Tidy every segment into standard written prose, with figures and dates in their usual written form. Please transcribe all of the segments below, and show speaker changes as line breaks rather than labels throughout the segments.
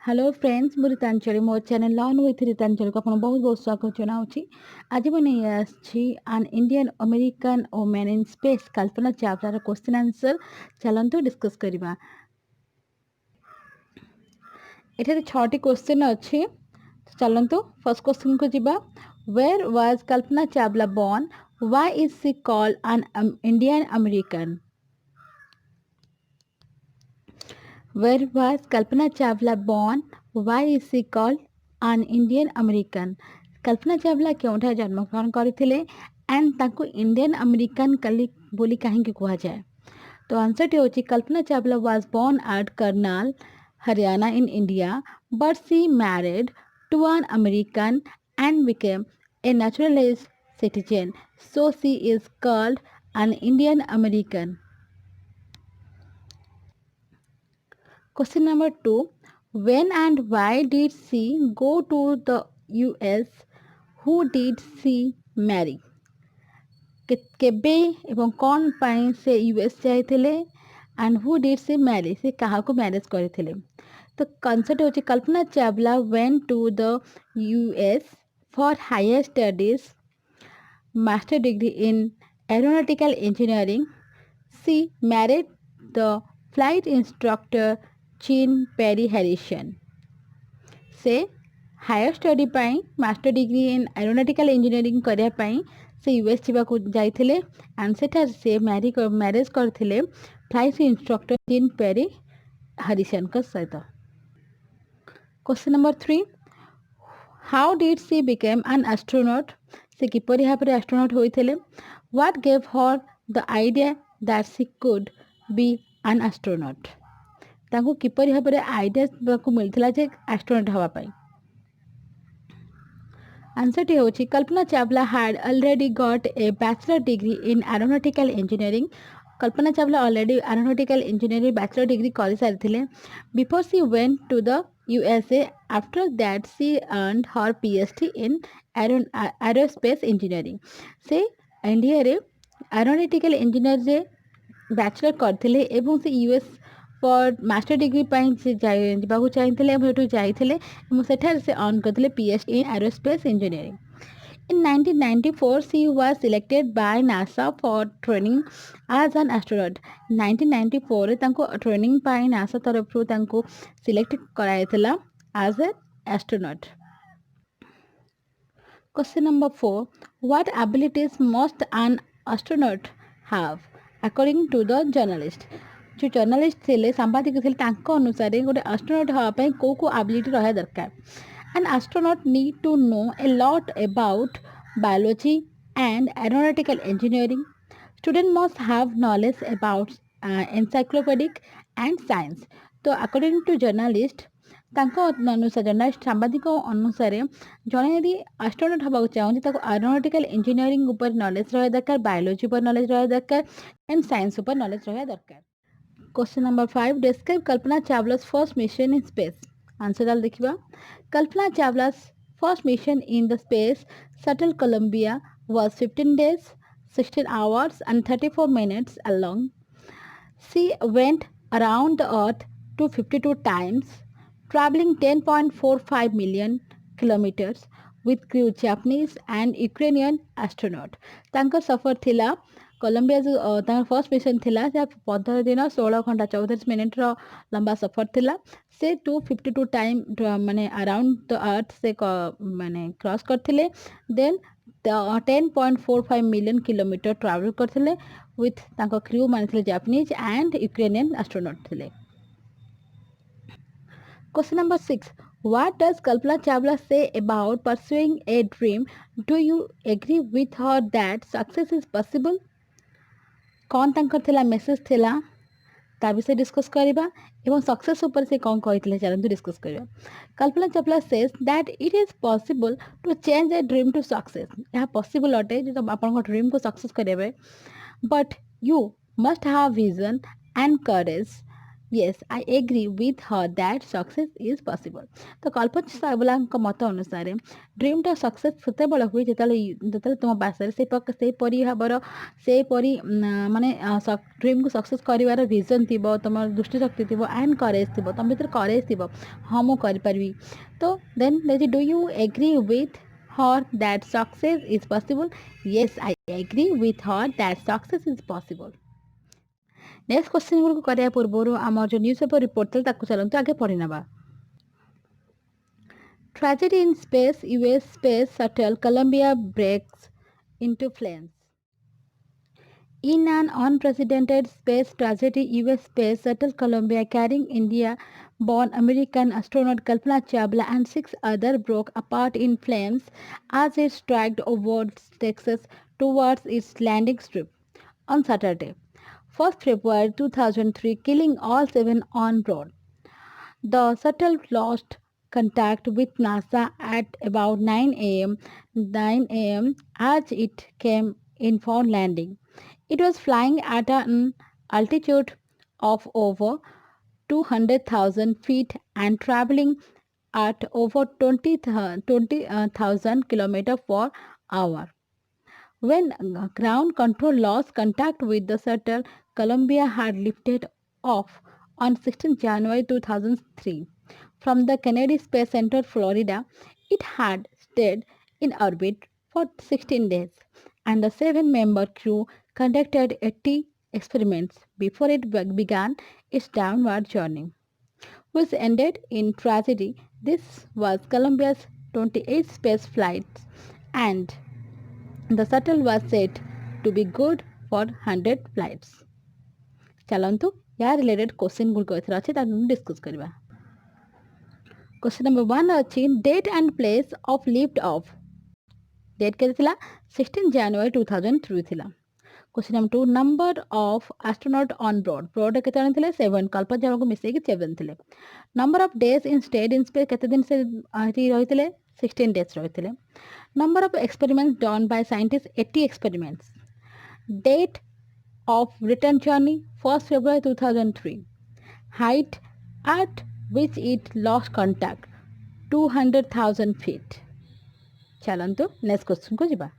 Hello friends मु रीतांजलि मो channel learn with Ritanjali को आपन बहुत बहुत स्वागत जनाऊँगी। आज मैं नहीं आसी an Indian American women in space Kalpana चावलार क्वेश्चन आंसर चलतु डिस्कस करवा। एठारे 6टी क्वेश्चन अच्छी चलतु फर्स्ट क्वेश्चन को जीवा। Where was Kalpana Chawla born? Why is she called an Indian American? Where was Kalpana Chawla born? Why is she called an Indian American? Kalpana Chawla केउठा जन्मग्रहण करथिले and ताको इंडियन अमेरिकन कली बोली काहेकि कुहा जाए? तो आंसर टी होची Kalpana Chawla was born at Karnal Haryana in India but she married to an American and became a naturalised citizen, so she is called an Indian American. Question number 2. When and why did she go to the US? Who did she marry? केबे एवं कौन पाई से US जाइथिले and who did she marry से कहा को marriage करथिले? तो कॉन्सेप्ट होची Kalpana Chawla went to the US for higher studies master degree in aeronautical engineering. She married the flight instructor Jean Pierre Harrison. से हायर स्टडी पाई master degree in aeronautical engineering करिया पाई से यूएस जावाक जाइथिले एंड सेठा से marriage करथिले flight instructor Jean Pierre Harrison का सहित. Question number 3. How did she became an astronaut? से किपरि भाबरे एस्ट्रोनॉट होइथिले? What gave her the idea that she could be an astronaut? तांको किपरि भाबरे आइडिया को मिलथिला जे एस्ट्रोनॉट हवा पाई? आंसर टी होची Kalpana Chawla had already got a bachelor degree in aeronautical engineering. Kalpana Chawla already aeronautical engineering bachelor degree कर सारिथिले before she went to the USA. After that she earned her PhD in aerospace engineering. से India रे aeronautical engineer जे bachelor करथिले एवं से US for master degree से जावाक चाहिए जाइए सेठार से अर्न करते PhD in aerospace engineering. In 1994, she was selected by NASA for training as an astronaut. 1994 रे तांको ट्रेनिंग पाई नासा तरफ रो तांको select करायतला as an astronaut. Question number 4. What abilities must an astronaut have according to the journalist? जो journalist थे सांबादिक थे अनुसार गोटे astronaut हाँपाई कौ कौ एबिलिटी रहा दरकार? An astronaut need to know a lot about biology and aeronautical engineering. Student must have knowledge about encyclopedic and science. तो अकॉर्डिंग टू जर्नलिस्ट अनुसार जर्नलिस्ट सांबादिक अनुसार जड़े यदि एस्ट्रोनॉट हाँ चाहिए एरोनॉटिकल इंजीनियरिंग उपर नॉलेज रहा दरकार, बायोलॉजी पर नॉलेज रहा दरकार एंड साइंस उपर नॉलेज रहा दरकार. Question number 5. Describe Kalpana Chawla's first mission in space. Answer dal देखिबा. Kalpana Chawla's first mission in the space shuttle Columbia was 15 days, 16 hours and 34 minutes long. She went around the earth 252 times, traveling 10.45 million kilometers with crew Japanese and Ukrainian astronaut. तांकर सफर थिला Colombia जो first mission थिला 15 दिन 16 घंटा 34 minute लंबा सफर थिला. से 252 time माने अराउंड द अर्थ से माने क्रॉस करथिले. देन 10.45 मिलियन किलोमीटर ट्रैवल करथिले विथ तांको क्रू माने थिले जापानीज एंड यूक्रेनियन एस्ट्रोनॉट थिले. Question number 6. What does Kalpana Chawla say about pursuing a dream? Do you agree with her that success is possible? कौन तांकर थिला message थिला ता विषय डिस्कस करबा एवं सक्सेस ऊपर से कौन कहितले चलंतु डिस्कस करबा. Kalpana Chawla says that it is possible to change a dream to success. यह पॉसिबल अटे जो आपन ड्रीम को सक्सेस करेबे but you must have vision and courage Yes, I agree with her that success is possible. ତ କଳ୍ପନା ଚାୱଲାଙ୍କ ମତ ଅନୁସାରେ ଡ୍ରିମ୍ଟା ସକ୍ସେସ୍ ସେତେବେଳେ ହୁଏ ଯେତେବେଳେ ତୁମ ପାଖରେ ସେହିପରି ଭାବର ସେହିପରି ମାନେ ଡ୍ରିମ୍କୁ ସକ୍ସେସ୍ କରିବାର ଭିଜନ୍ ଥିବ, ତୁମର ଦୃଷ୍ଟିଶକ୍ତି ଥିବ ଆଣ୍ଡ କରେଜ୍ ଥିବ, ତୁମ ଭିତରେ କରେଜ୍ ଥିବ, ହଁ ମୁଁ କରିପାରିବି। ତ then do you agree with her that success is possible? Yes, I agree with her that success is possible. Next question good कराया पूर्व आम जो न्यूज पेपर रिपोर्ट था चलते आगे पढ़ी नवा tragedy in space US space shuttle Columbia breaks into flames. In an unprecedented space tragedy, US space shuttle Columbia carrying India-born American astronaut Kalpana Chawla and 6 others broke apart in flames as it striked over Texas towards its landing strip on Saturday, 1st February 2003, killing all 7 on board. The shuttle lost contact with NASA at about 9 a.m. as it came in for landing. It was flying at an altitude of over 200,000 feet and traveling at over 20,000 kilometers per hour. When ground control lost contact with the shuttle, Columbia had lifted off on 16 January 2003 from the Kennedy Space Center, Florida. It had stayed in orbit for 16 days, and the 7-member crew conducted 80 experiments before it began its downward journey, which ended in tragedy. This was Columbia's 28th space flight, and the shuttle was said to be good for 100 flights. चलतु या related question good एथर अच्छे discuss करवा question number 1 अच्छी date and place of lift off date के 16 जनवरी 2003 थिला question number 2 number of astronaut on board के 7 कल्पना चावला को मिसे 7 थिले number of days in stayed in space केते दिन से रही 16 डेज रही number of experiments done by scientists 80 experiments date of return journey 1st February 2003 height at which it lost contact 200,000 feet चलंतु नेक्स्ट क्वेश्चन को जिबा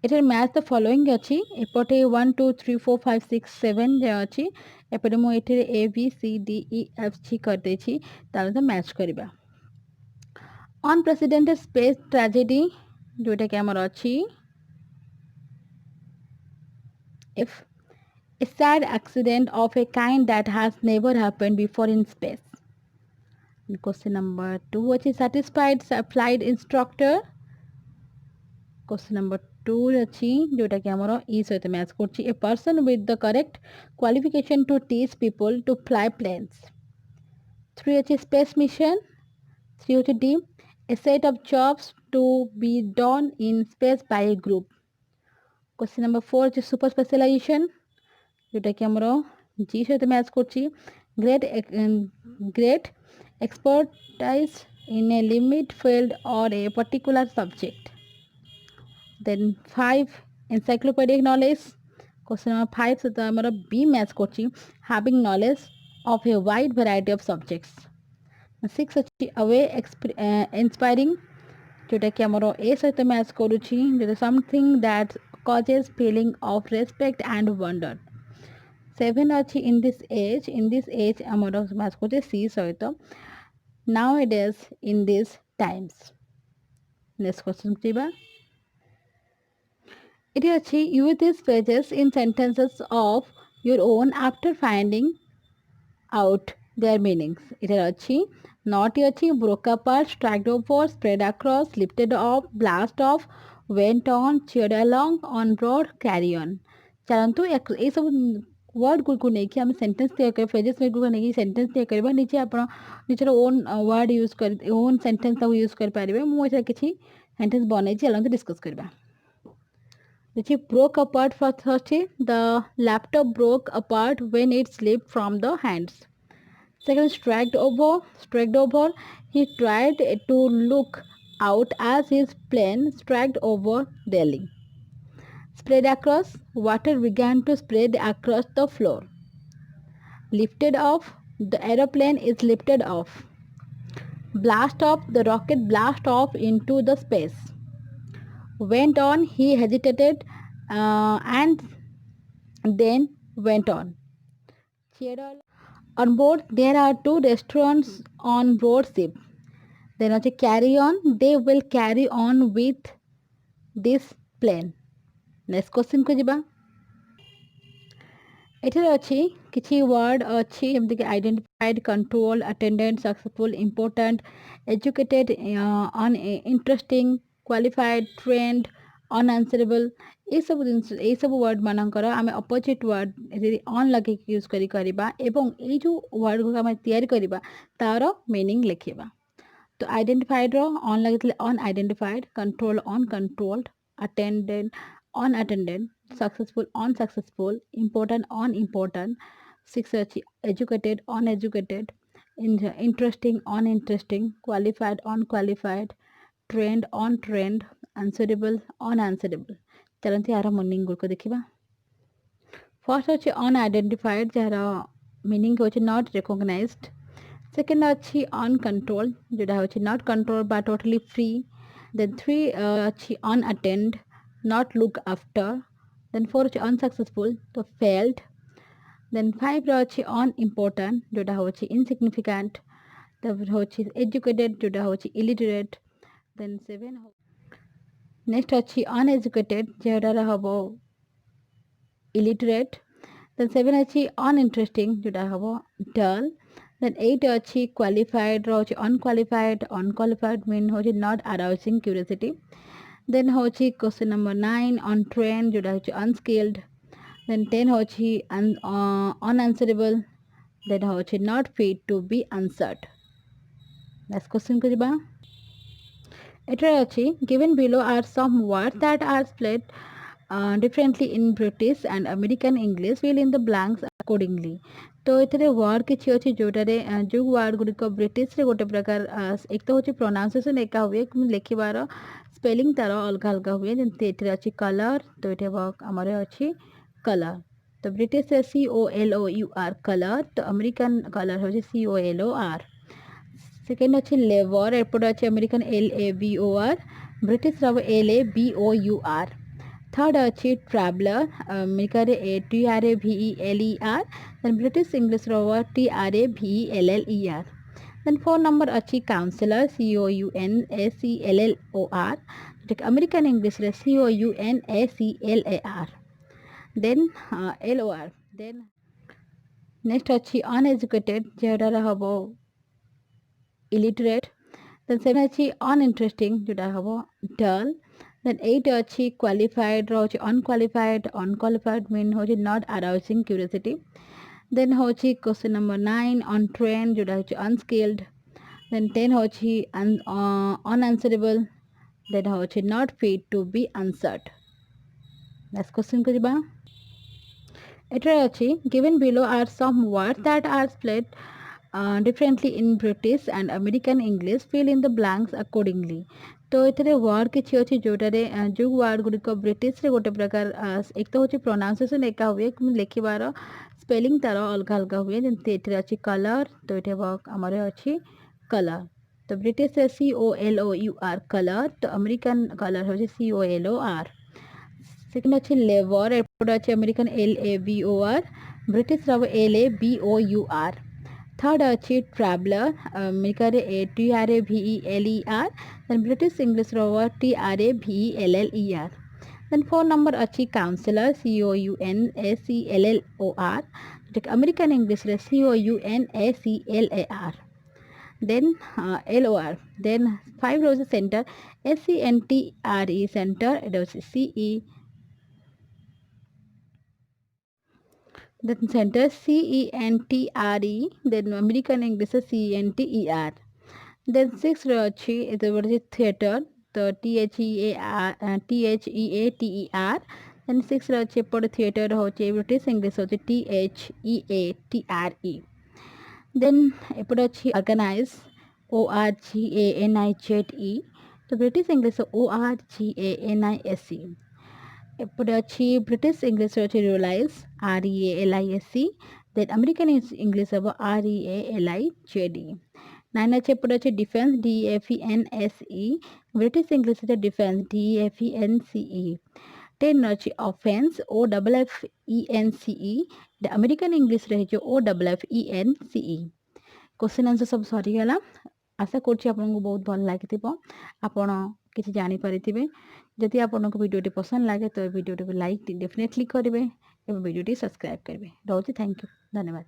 एटर मैच द फॉलोइंग अछि एपटे 1 2 3 4 5 6 7 जे अछि एपटे मो एटर A B C D E F G कर दे छी तार मैच करबा unprecedented space tragedy जोटा कि आमर अच्छी if a sad accident of a kind that has never happened before in space. Question number 2 अच्छी satisfied flight instructor. Question number 2 अच्छी जोटा कि आमर ई सहित मैच करछि a person with the correct qualification to teach people to fly planes. 3 अच्छी space mission. 3 अच्छी D a set of jobs to be done in space by a group. Question number 4 is super specialization जोटा कि हमरो जी सहित match करछि great expertise in a limit field or a particular subject. Then 5 encyclopedic knowledge. Question number 5 सहित हमरो B match करछि having knowledge of a wide variety of subjects. 6 अच्छी away inspiring जोटा कि आमर ए सहित मैच करुछि जो something that causes feeling of respect and wonder 7 अच्छी इन दिस एज आमर मैच कर सी सहित now it is in this times next question जीवा इट अच्छी use this phrases in sentences of your own after finding out there meanings इधर अच्छी naughty अच्छी broke apart stragged over spread across lifted off blast off went on cheered along on board carry on चलतु ये सब word good को लेकिन आम sentence तैयार कर फ्रेजेस गुड नहीं सेंटेंस तैयार करबा नीचे आपण निजर ओन वर्ड यूज कर ओन सेंटेंस तक यूज कर पारिबे मु एटा किछि सेंटेंस बनै चलतु डिस्कस करबा देखिए broke apart first अछि the laptop broke apart when it slipped from the hands. Second, stragged over. He tried to look out as his plane stragged over Delhi. Spread across. Water began to spread across the floor. lifted off, the aeroplane is lifted off. Blast off, the rocket blast off into the space. Went on, he hesitated and then went on. On board, there are two restaurants on board ship. Then carry on, they will carry on with this plane. Next question को ଯିବା ଏଠାରେ ଅଛି କିଛି word ଅଛି ଯେମିତିକି identified control attendant successful important educated un interesting qualified trained unanswerable ଏସବୁ ଜିନିଷ ଏଇସବୁ ୱାର୍ଡ଼ ମାନଙ୍କର ଆମେ ଅପୋଜିଟ୍ ୱାର୍ଡ଼ ଅନ୍ ଲଗେଇକି ୟୁଜ୍ କରିପାରିବା ଏବଂ ଏଇ ଯେଉଁ ୱାର୍ଡ଼କୁ ଆମେ ତିଆରି କରିବା ତାର ମିନିଂ ଲେଖିବା तो आइडेंटिफाइड ऑन लगे un identified control un controlled attendant un attendant successful un successful important un important six अच्छी educated un educated interesting un interesting qualified un qualified trained un trained answerable un answerable चलते यार meaning गुड़ को देखा first अच्छे un identified जार meaning हो not recognised second अच्छी अनकंट्रोल जोटा हो नॉट कंट्रोल बा टोटली फ्री देन थ्री अच्छी unattend not look after then four अच्छी अनसक्सेसफुल तो फेल्ड देन फाइव अच्छी अनइम्पोर्टाट जोटा हो इनसिग्निफिकेंट हो एजुकेटेड जोटा हो इलिटरेट देन सेवेन नेक्स्ट अच्छी अनएजुकेटेड जोटार हम इलिटरेट देन सेवेन अच्छी अनइंटरेस्टिंग जोटा हम डल देन 8 अच्छी क्वालिफाइड रोचे अनक्वालिफाइड अनक्वालिफाइड मीन हो नॉट अराउजिंग क्यूरियोसिटी देन हो क्वेश्चन नंबर 9 ऑन ट्रेंड जोटा हो अनस्किल्ड देन 10 हो अनआंसरेबल देन हो not fit to be answered next question को ଯିବା एटारे अच्छी given below are some words that are split differently in British and American English fill in the blanks accordingly तो ये वर्ड किसी अच्छी जोटारे जो वर्ड गुड़िक ब्रिटिश रे गोटे प्रकार एक तो हूँ प्रोनाउंसिएशन एका हुए लिखार स्पेलिंग तार अलग अलग हुए जमी ये अच्छी कलर तो ये आमर अच्छी कलर तो ब्रिटिश COLOUR कलर तो अमेरिकन कलर हूँ COLOR सेकेंड अच्छी लेबर एपटे अच्छे American LABOR British LABOUR third अच्छी traveller America TRAVELER then British English TRAVELLER then four number अच्छी counsellor COUNSELLOR American English COUNACLAR then LOR then next अच्छी uneducated जोटार हम इलिटरेट देन सेवेन अच्छी uninteresting जोटा हम डल देन 8 अच्छी qualified रोचे अनक्वालिफाइड अनक्वालिफाइड मीन हो नॉट अराउजिंग क्यूरियोसिटी देन हो क्वेश्चन नंबर 9 ऑन ट्रेंड जोटा हो अनस्किल्ड देन 10 हो अनआंसरेबल देन हो not fit to be answered next question को ଯିବା एटारे अच्छी given below are some words that are split differently in British and American English fill in the blanks accordingly तो ये वर्ड किसी अच्छी जोटारे जो वर्ड गुड़िक ब्रिटिश रे गोटे प्रकार एक तो हूँ प्रोनाउंसिएशन एका हुए लिखार स्पेलिंग तार अलग अलग हुए जमी ये अच्छी कलर तो ये आमर अच्छी कलर तो ब्रिटिश COLOUR कलर तो अमेरिकन कलर हूँ COLOR सेकेंड अच्छी लेबर एपटे अच्छे American LABOR British LABOUR third अच्छी traveller America TRAVELER then British English TRAVELLER then four number अच्छी counsellor COUNSELLOR American English COUNACLAR then LOR then five रोज centre SCENTRE centre CE then center CENTRE then American English CENTER then six अच्छी इधर theater तो THEATER then six अच्छी पढ़ theater हो British English हो THEATRE then एपटे अच्छी organize ORGANIZE तो British English ORGANISE एपटे अच्छी ब्रिटिश इंग्लिश अच्छी realise REALISE then American English हम REALIJD। 9 अच्छे एपटे अच्छे डिफेन्स DEFENSE। ब्रिटिश इंग्लिश है डिफेन्स DEFENCE। 10 अच्छी ऑफेन्स OFFENCE। अमेरिकन इंग्लिश रही OFFENCE। क्वेश्चन आंसर सब सरीगला। आशा करुँच आपको बहुत भल लगी आपण किसी जानीपारे। जदि आपको वीडियोटी पसंद लगे तो वीडियोटी को लाइक डेफिनेटली करेंगे और वीडियोटी सब्सक्राइब करेंगे। रोचे थैंक यू धन्यवाद।